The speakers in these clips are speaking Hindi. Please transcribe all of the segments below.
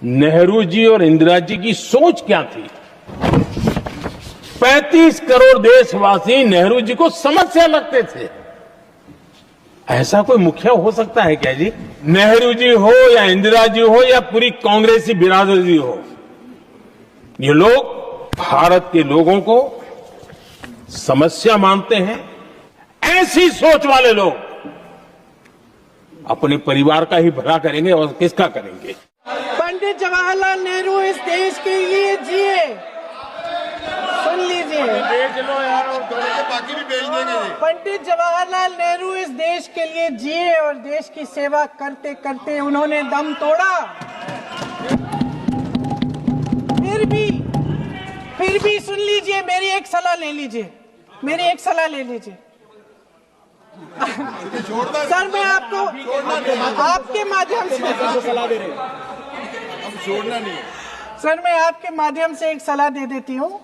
नेहरू जी और इंदिरा जी की सोच क्या थी। 35 करोड़ देशवासी नेहरू जी को समस्या लगते थे। ऐसा कोई मुखिया हो सकता है क्या जी? नेहरू जी हो या इंदिरा जी हो या पूरी कांग्रेसी बिरादरी हो, ये लोग भारत के लोगों को समस्या मानते हैं। ऐसी सोच वाले लोग अपने परिवार का ही भला करेंगे और किसका करेंगे? पंडित जवाहरलाल नेहरू इस देश के लिए जिए। सुन लीजिए, बेच लो यार, और बाकी भी बेच देंगे। पंडित जवाहरलाल नेहरू इस देश के लिए जिए और देश की सेवा करते करते उन्होंने दम तोड़ा। फिर भी सुन लीजिए, मेरी एक सलाह ले लीजिए, मेरी एक सलाह ले लीजिए। सर, मैं आपको आपके माध्यम से सलाह दे रहे हैं। हम छोड़ना नहीं। सर, मैं आपके माध्यम से एक सलाह दे देती हूँ।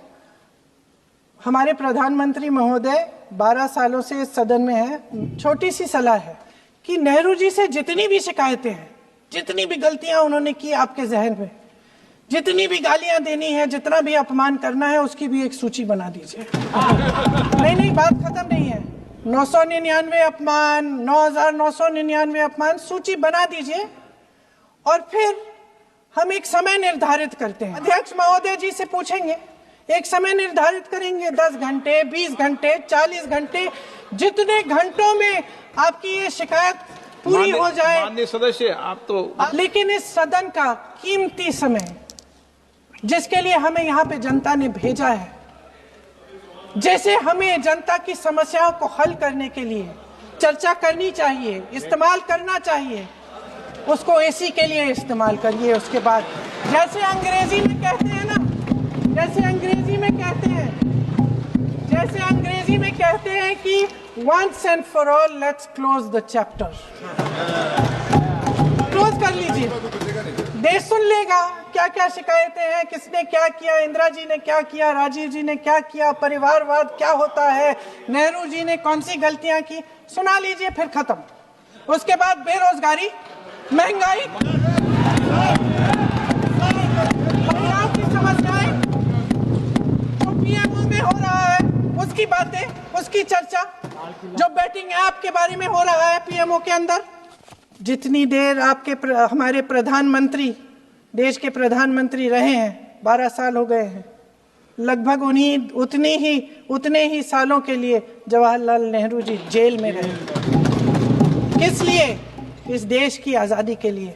हमारे प्रधानमंत्री महोदय 12 सालों से इस सदन में है। छोटी सी सलाह है कि नेहरू जी से जितनी भी शिकायतें हैं, जितनी भी गलतियां उन्होंने की आपके जहन में, जितनी भी गालियां देनी है, जितना भी अपमान करना है, उसकी भी एक सूची बना दीजिए। नहीं, बात खत्म नहीं है। 999 अपमान, 9,999 अपमान, सूची बना दीजिए और फिर हम एक समय निर्धारित करते हैं। अध्यक्ष महोदय जी से पूछेंगे, एक समय निर्धारित करेंगे, 10 घंटे, 20 घंटे, 40 घंटे, जितने घंटों में आपकी ये शिकायत पूरी हो जाए। माननीय सदस्य, आप तो लेकिन इस सदन का कीमती समय, जिसके लिए हमें यहाँ पे जनता ने भेजा है, जैसे हमें जनता की समस्याओं को हल करने के लिए चर्चा करनी चाहिए, इस्तेमाल करना चाहिए, उसको एसी के लिए इस्तेमाल करिए। उसके बाद जैसे अंग्रेजी में कहते हैं ना, जैसे अंग्रेजी में कहते हैं कि once and for all let's close the chapter। Close कर लीजिए, देश सुन लेगा क्या क्या शिकायतें हैं, किसने क्या किया, इंदिरा जी ने क्या किया, राजीव जी ने क्या किया, परिवारवाद क्या होता है, नेहरू जी ने कौन सी गलतियां की, सुना लीजिए, फिर खत्म। उसके बाद बेरोजगारी, महंगाई, महिलाओं की समस्याएं, जो पीएमओ में हो रहा है उसकी बातें, उसकी चर्चा, जो बैटिंग ऐप के बारे में हो रहा है पीएमओ के अंदर। जितनी देर आपके हमारे प्रधानमंत्री, देश के प्रधानमंत्री रहे हैं, 12 साल हो गए हैं, लगभग उतने ही सालों के लिए जवाहरलाल नेहरू जी जेल में रहे। किस लिए? इस देश की आज़ादी के लिए।